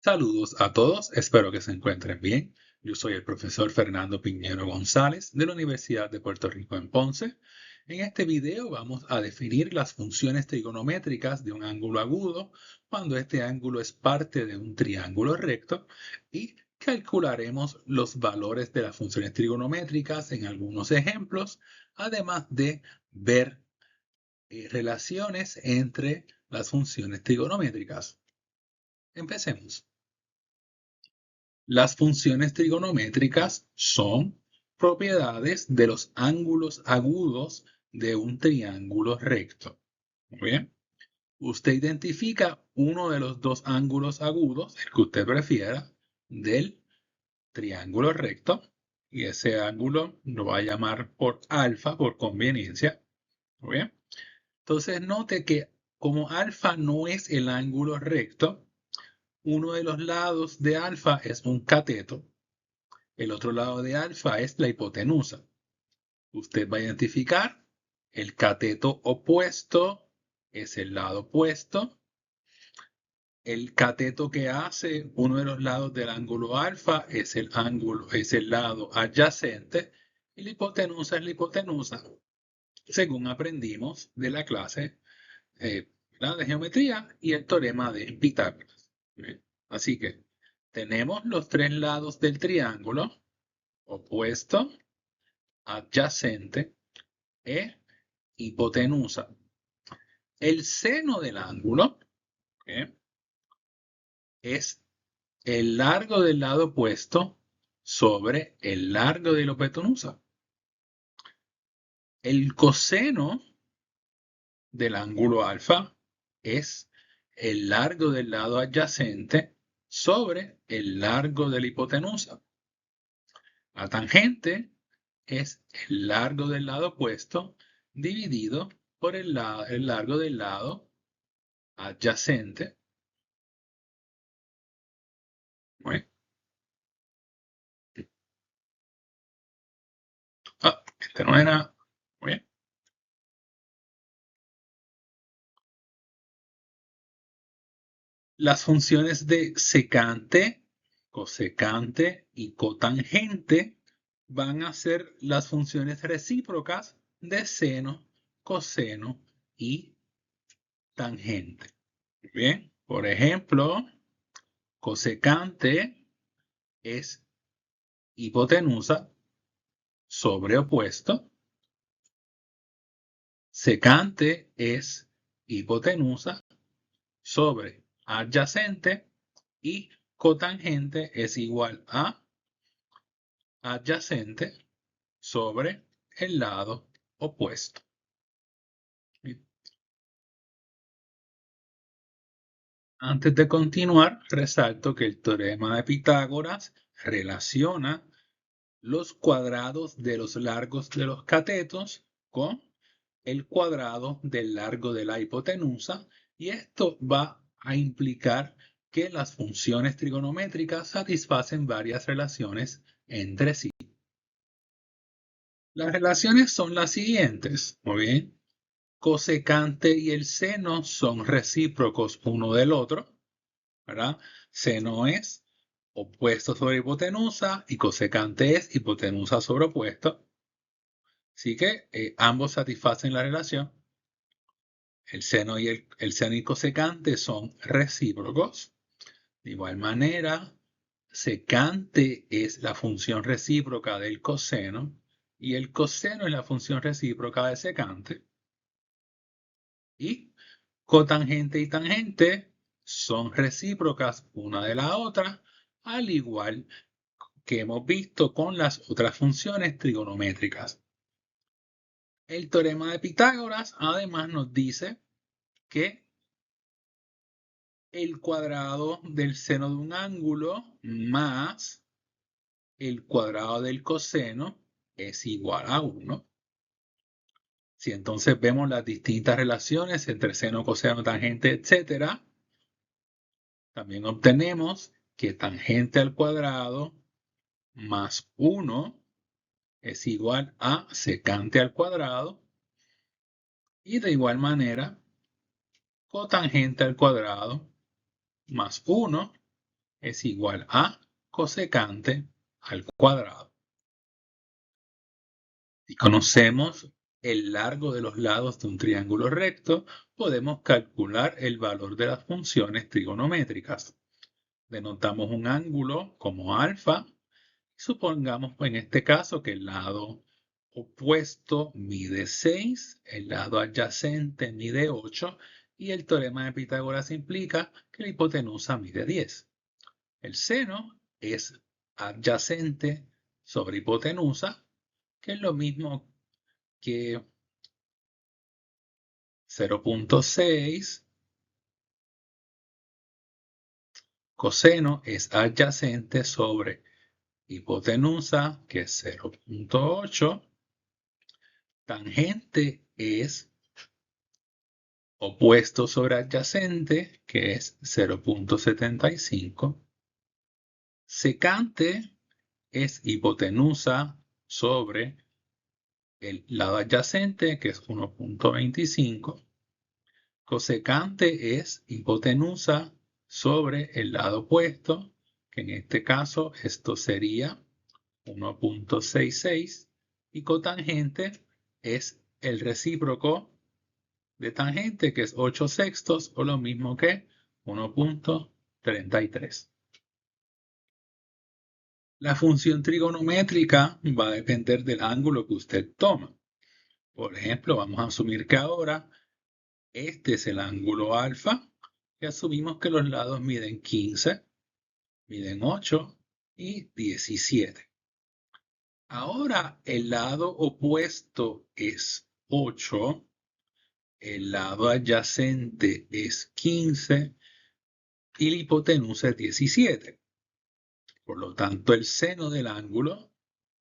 Saludos a todos, espero que se encuentren bien. Yo soy el profesor Fernando Piñero González de la Universidad de Puerto Rico en Ponce. En este video vamos a definir las funciones trigonométricas de un ángulo agudo cuando este ángulo es parte de un triángulo recto y calcularemos los valores de las funciones trigonométricas en algunos ejemplos, además de ver relaciones entre las funciones trigonométricas. Empecemos. Las funciones trigonométricas son propiedades de los ángulos agudos de un triángulo recto. Muy bien. Usted identifica uno de los dos ángulos agudos, el que usted prefiera, del triángulo recto, y ese ángulo lo va a llamar por alfa por conveniencia. Muy bien. Entonces note que como alfa no es el ángulo recto, uno de los lados de alfa es un cateto. El otro lado de alfa es la hipotenusa. Usted va a identificar el cateto opuesto, es el lado opuesto. El cateto que hace uno de los lados del ángulo alfa es el lado adyacente. Y la hipotenusa es la hipotenusa, según aprendimos de la clase de geometría y el teorema de Pitágoras. Así que tenemos los tres lados del triángulo: opuesto, adyacente e hipotenusa. El seno del ángulo es el largo del lado opuesto sobre el largo de la hipotenusa. El coseno del ángulo alfa es el largo del lado adyacente sobre el largo de la hipotenusa. La tangente es el largo del lado opuesto dividido por el largo del lado adyacente. Muy bien. Este no era. Muy bien. Las funciones de secante, cosecante y cotangente van a ser las funciones recíprocas de seno, coseno y tangente. Bien, por ejemplo, cosecante es hipotenusa sobre opuesto. Secante es hipotenusa sobre adyacente y cotangente es igual a adyacente sobre el lado opuesto. Antes de continuar, resalto que el teorema de Pitágoras relaciona los cuadrados de los largos de los catetos con el cuadrado del largo de la hipotenusa, y esto va a implicar que las funciones trigonométricas satisfacen varias relaciones entre sí. Las relaciones son las siguientes. Muy bien. Cosecante y el seno son recíprocos uno del otro, ¿verdad? Seno es opuesto sobre hipotenusa y cosecante es hipotenusa sobre opuesto. Así que ambos satisfacen la relación. El seno y cosecante son recíprocos. De igual manera, secante es la función recíproca del coseno y el coseno es la función recíproca de secante. Y cotangente y tangente son recíprocas una de la otra, al igual que hemos visto con las otras funciones trigonométricas. El teorema de Pitágoras además nos dice que el cuadrado del seno de un ángulo más el cuadrado del coseno es igual a 1. Si entonces vemos las distintas relaciones entre seno, coseno, tangente, etc., también obtenemos que tangente al cuadrado más 1 es igual a secante al cuadrado, y de igual manera cotangente al cuadrado más 1 es igual a cosecante al cuadrado. Si conocemos el largo de los lados de un triángulo recto, podemos calcular el valor de las funciones trigonométricas. Denotamos un ángulo como alfa. Supongamos en este caso que el lado opuesto mide 6, el lado adyacente mide 8 y el teorema de Pitágoras implica que la hipotenusa mide 10. El seno es adyacente sobre hipotenusa, que es lo mismo que 0.6. Coseno es adyacente sobre hipotenusa, que es 0.8. Tangente es opuesto sobre adyacente, que es 0.75. Secante es hipotenusa sobre el lado adyacente, que es 1.25. Cosecante es hipotenusa sobre el lado opuesto, que en este caso esto sería 1.66. Y cotangente es el recíproco de tangente, que es 8 sextos, o lo mismo que 1.33. La función trigonométrica va a depender del ángulo que usted toma. Por ejemplo, vamos a asumir que ahora este es el ángulo alfa y asumimos que los lados miden 15, miden 8 y 17. Ahora el lado opuesto es 8, el lado adyacente es 15 y la hipotenusa es 17. Por lo tanto, el seno del ángulo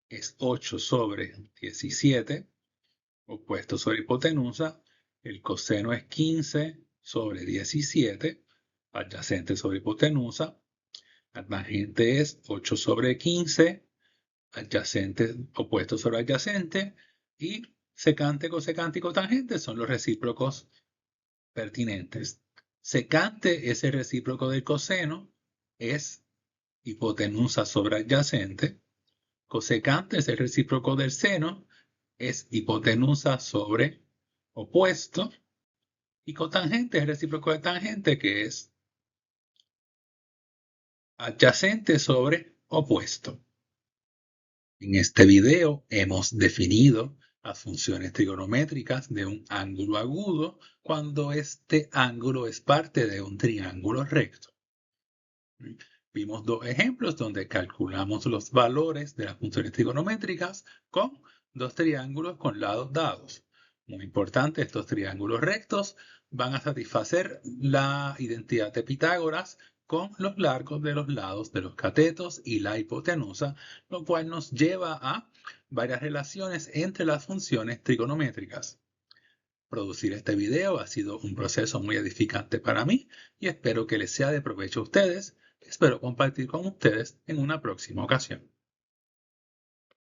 es 8 sobre 17, opuesto sobre hipotenusa. El coseno es 15 sobre 17, adyacente sobre hipotenusa. La tangente es 8 sobre 15, adyacente, opuesto sobre adyacente. Y secante, cosecante y cotangente son los recíprocos pertinentes. Secante es el recíproco del coseno, es hipotenusa sobre adyacente. Cosecante es el recíproco del seno, es hipotenusa sobre opuesto. Y cotangente es el recíproco de tangente, que es adyacente sobre opuesto. En este video hemos definido las funciones trigonométricas de un ángulo agudo cuando este ángulo es parte de un triángulo recto. Vimos dos ejemplos donde calculamos los valores de las funciones trigonométricas con dos triángulos con lados dados. Muy importante, estos triángulos rectos van a satisfacer la identidad de Pitágoras con los largos de los lados de los catetos y la hipotenusa, lo cual nos lleva a varias relaciones entre las funciones trigonométricas. Producir este video ha sido un proceso muy edificante para mí y espero que les sea de provecho a ustedes. Espero compartir con ustedes en una próxima ocasión.